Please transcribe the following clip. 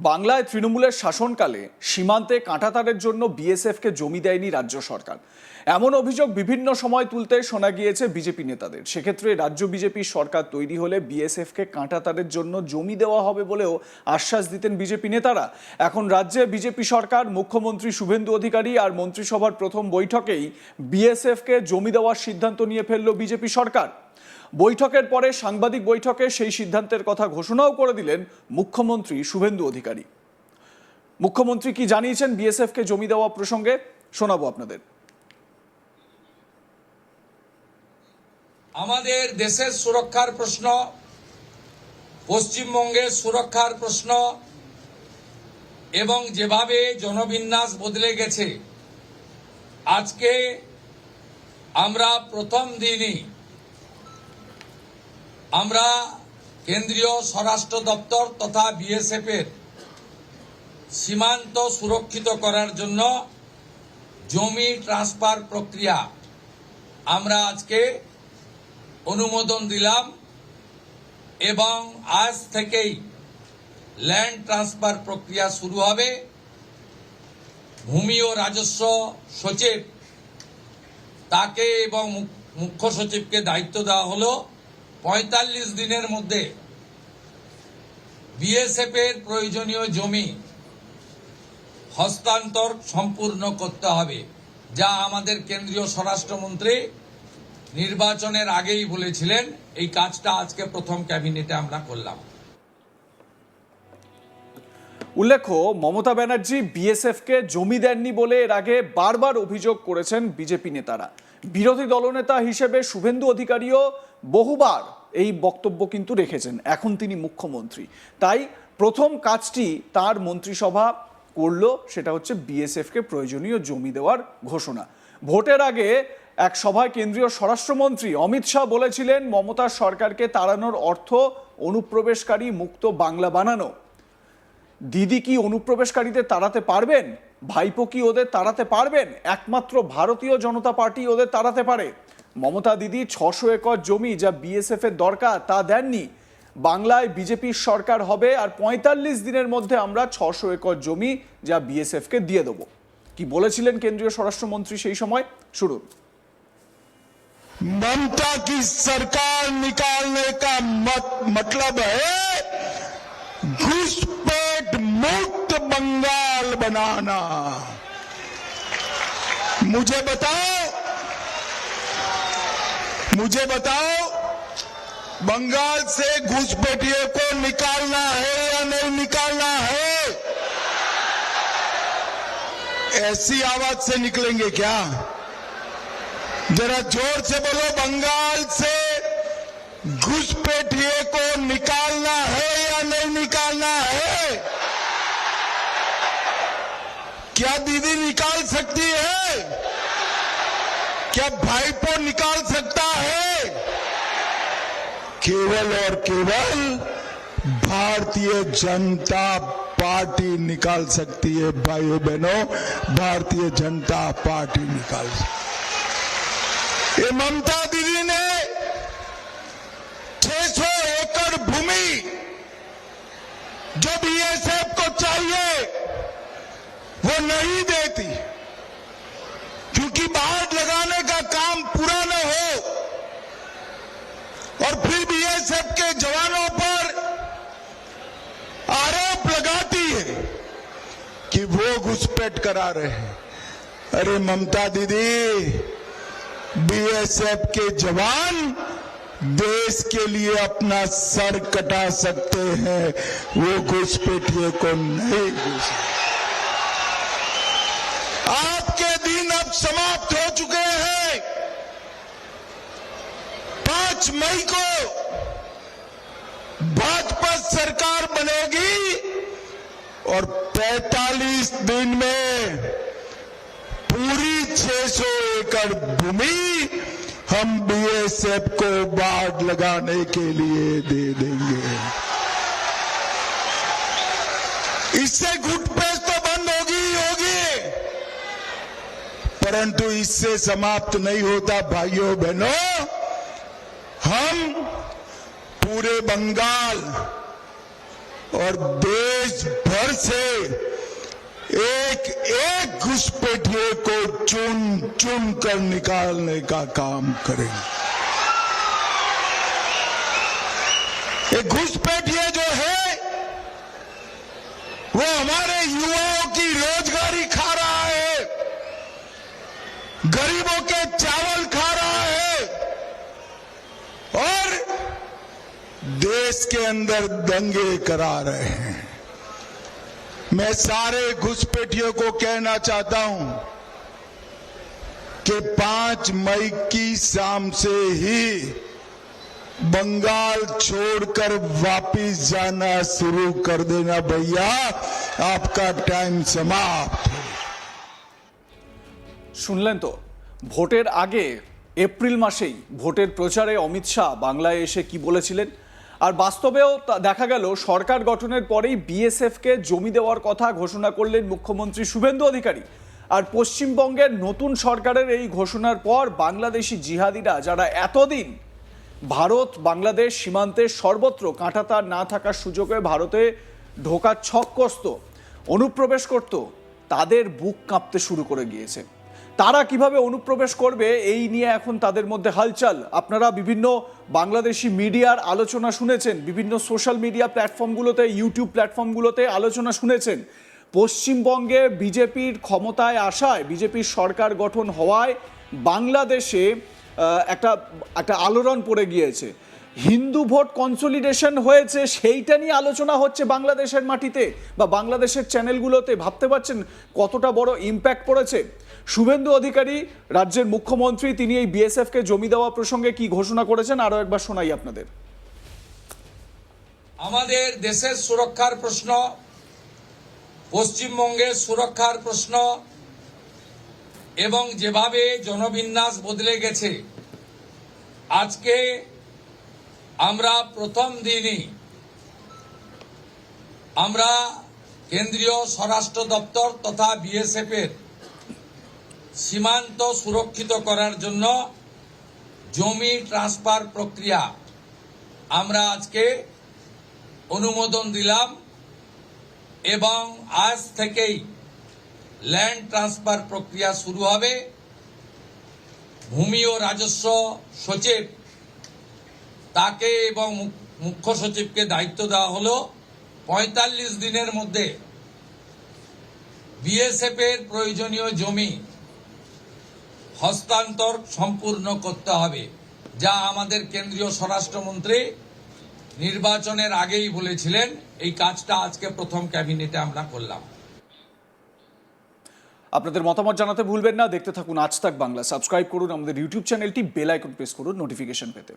বাংলায় তৃণমূলের শাসনকালে সীমান্তে কাঁটাতারের জন্য বিএসএফকে জমি দেয়নি রাজ্য সরকার। এমন অভিযোগ বিভিন্ন সময় তুলতে শোনা গিয়েছে বিজেপি নেতাদের। সেক্ষেত্রে রাজ্য বিজেপি সরকার তৈরি হলে বিএসএফকে কাঁটাতারের জন্য জমি দেওয়া হবে বলেও আশ্বাস দিতেন বিজেপি নেতারা। এখন রাজ্যে বিজেপি সরকার, মুখ্যমন্ত্রী শুভেন্দু অধিকারী আর মন্ত্রিসভার প্রথম বৈঠকেই বিএসএফকে জমি দেওয়ার সিদ্ধান্ত নিয়ে ফেলল বিজেপি সরকার। বৈঠকের পরে সাংবাদিক বৈঠকে সেই সিদ্ধান্তের কথা ঘোষণাও করে দিলেন মুখ্যমন্ত্রী শুভেন্দু অধিকারী। মুখ্যমন্ত্রী কি জানিয়েছেন বিএসএফকে জমি দেওয়া প্রসঙ্গে শোনাবো আপনাদের। আমাদের দেশের সুরক্ষার প্রশ্ন, পশ্চিমবঙ্গের সুরক্ষার প্রশ্ন এবং যেভাবে জনবিন্যাস বদলে গেছে, আজকে আমরা প্রথম দিনই আমরা কেন্দ্রীয় স্বরাষ্ট্র দপ্তর তথা বিএসএফ এর সীমান্ত সুরক্ষিত করার জন্য জমি ট্রান্সফার প্রক্রিয়া আমরা আজকে অনুমোদন দিলাম এবং আজ থেকেই ল্যান্ড ট্রান্সফার প্রক্রিয়া শুরু হবে। ভূমি ও রাজস্ব সচিব তাকে এবং মুখ্য সচিবকে দায়িত্ব দেওয়া হলো ৪৫ দিনের মধ্যে বিএসএফ এর প্রয়োজনীয় জমি হস্তান্তর সম্পূর্ণ করতে হবে, যা আমাদের কেন্দ্রীয় স্বরাষ্ট্রমন্ত্রী নির্বাচনের আগেই বলেছিলেন। এই কাজটা আজকে প্রথম ক্যাবিনেটে আমরা করলাম। উল্লেখ্য, মমতা ব্যানার্জি বিএসএফকে জমি দেননি বলে এর আগে বারবার অভিযোগ করেছেন বিজেপি নেতারা। বিরোধী দলনেতা হিসেবে শুভেন্দু অধিকারীও বহুবার এই বক্তব্য কিন্তু রেখেছেন। এখন তিনি মুখ্যমন্ত্রী, তাই প্রথম কাজটি তার মন্ত্রিসভা করলো, সেটা হচ্ছে বিএসএফকে প্রয়োজনীয় জমি দেওয়ার ঘোষণা। ভোটের আগে এক সভায় কেন্দ্রীয় স্বরাষ্ট্রমন্ত্রী অমিত শাহ বলেছিলেন, মমতার সরকারকে তাড়ানোর অর্থ অনুপ্রবেশকারী মুক্ত বাংলা বানানো। দিদি কি অনুপ্রবেশকারীদের তাড়াতে পারবেন? ভাইপো কি ওদের তাড়াতে পারবেন? একমাত্র ভারতীয় জনতা পার্টি ওদের তাড়াতে পারে। মমতা দিদি ৬০০ একর জমি যা বিএসএফ এর দরকার তা দেননি। বাংলায় বিজেপির সরকার হবে আর ৪৫ দিনের মধ্যে আমরা ৬০০ একর জমি যা বিএসএফ কে দিয়ে দেবো। কি বলেছিলেন কেন্দ্রীয় স্বরাষ্ট্রমন্ত্রী সেই সময়? শুনুন। ममता की सरकार निकालने का मतलब है घुसपैठ मुक्त बंगाल बनाना। मुझे बताओ बंगाल से घुसपैठियों को निकालना है या नहीं निकालना है? ऐसी आवाज से निकलेंगे क्या? जरा जोर से बोलो, बंगाल से घुसपैठिए को निकालना है या नहीं निकालना है? क्या दीदी निकाल सकती है? क्या भाईपो निकाल सकता है? केवल और केवल भारतीय जनता पार्टी निकाल सकती है। भाइयों बहनों, भारतीय जनता पार्टी निकाल सकती है। ये ममता दीदी ने 600 एकड़ भूमि जो बीएसएफ को चाहिए वो नहीं देती, क्योंकि बाढ़ लगाने का काम पूरा न हो और फिर बीएसएफ के जवानों पर आरोप लगाती है कि वो घुसपैठ करा रहे हैं। अरे ममता दीदी, बीएसएफ के जवान देश के लिए अपना सर कटा सकते हैं, वो घुसपैठियों को नहीं घुस। आपके दिन अब समाप्त हो चुके हैं। 5 मई को भाजपा सरकार बनेगी और 45 दिन में पूरी 600 एकड़ भूमि हम बीएसएफ को बाढ़ लगाने के लिए दे देंगे। इससे घुसपैठ तो बंद होगी ही होगी, परंतु इससे समाप्त नहीं होता। भाइयों बहनों, हम पूरे बंगाल और देश भर से एक एक घुसपैठिए को चुन चुन कर निकालने का काम करेंगे। ये घुसपैठिए जो है वो हमारे युवाओं की रोजगारी खा रहा है, गरीबों के चावल खा रहा है और देश के अंदर दंगे करा रहे हैं। मैं सारे घुसपैठियों को कहना चाहता हूं कि 5 मई की शाम से ही बंगाल छोड़कर वापिस जाना शुरू कर देना भैया, आपका टाइम समाप्त। শুনলেন তো, ভোটের আগে এপ্রিল মাসেই ভোটের প্রচারে অমিত শাহ বাংলায় এসে কি বলেছিলেন, আর বাস্তবেও দেখা গেল সরকার গঠনের পরেই বিএসএফকে জমি দেওয়ার কথা ঘোষণা করলেন মুখ্যমন্ত্রী শুভেন্দু অধিকারী। আর পশ্চিমবঙ্গের নতুন সরকারের এই ঘোষণার পর বাংলাদেশি জিহাদিরা যারা এতদিন ভারত বাংলাদেশ সীমান্তে সর্বত্র কাঁটাতার না থাকার সুযোগে ভারতে ঢোকার ছক কষত, অনুপ্রবেশ করত, তাদের বুক কাঁপতে শুরু করে গিয়েছে। তারা কিভাবে অনুপ্রবেশ করবে এই নিয়ে এখন তাদের মধ্যে হালচাল। আপনারা বিভিন্ন বাংলাদেশি মিডিয়ার আলোচনা শুনেছেন, বিভিন্ন সোশ্যাল মিডিয়া প্ল্যাটফর্মগুলোতে, ইউটিউব প্ল্যাটফর্মগুলোতে আলোচনা শুনেছেন। পশ্চিমবঙ্গে বিজেপির ক্ষমতায় আসায়, বিজেপির সরকার গঠন হওয়ায় বাংলাদেশে একটা আলোড়ন পড়ে গিয়েছে। হিন্দু ভোট কনসলিডেশন হয়েছে, সেইটা নিয়ে আলোচনা হচ্ছে বাংলাদেশের মাটিতে বা বাংলাদেশের চ্যানেলগুলোতে। ভাবতে পারছেন কতটা বড় ইম্প্যাক্ট পড়েছে। শুভেন্দু অধিকারী রাজ্যের মুখ্যমন্ত্রী, তিনি এই বিএসএফকে জমি দেওয়া প্রসঙ্গে কি ঘোষণা করেছেন আরো একবার শোনাই আপনাদের। আমাদের দেশের সুরক্ষার প্রশ্ন, পশ্চিমবঙ্গের সুরক্ষার প্রশ্ন এবং যেভাবে জনবিন্যাস বদলে গেছে, আজকে আমরা প্রথম দিনই আমরা কেন্দ্রীয় স্বরাষ্ট্র দপ্তর তথা বিএসএফ এর সীমান্ত সুরক্ষিত করার জন্য জমি ট্রান্সফার প্রক্রিয়া আমরা আজকে অনুমোদন দিলাম এবং আজ থেকেই ল্যান্ড ট্রান্সফার প্রক্রিয়া শুরু হবে। ভূমি ও রাজস্ব সচিব তাকে এবং মুখ্য সচিবকে দায়িত্ব দেওয়া হলো 45 দিনের মধ্যে বিএসএফ এর প্রয়োজনীয় জমি হস্তান্তর সম্পূর্ণ করতে হবে, যা আমাদের কেন্দ্রীয় স্বরাষ্ট্রমন্ত্রী নির্বাচনের আগেই বলেছিলেন। এই কাজটা আজকে প্রথম ক্যাবিনেটে আমরা করলাম। আপনাদের মতামত জানাতে ভুলবেন না। দেখতে থাকুন আজ তাক বাংলা। সাবস্ক্রাইব করুন আমাদের ইউটিউব চ্যানেলটি, বেল আইকন প্রেস করুন নোটিফিকেশন পেতে।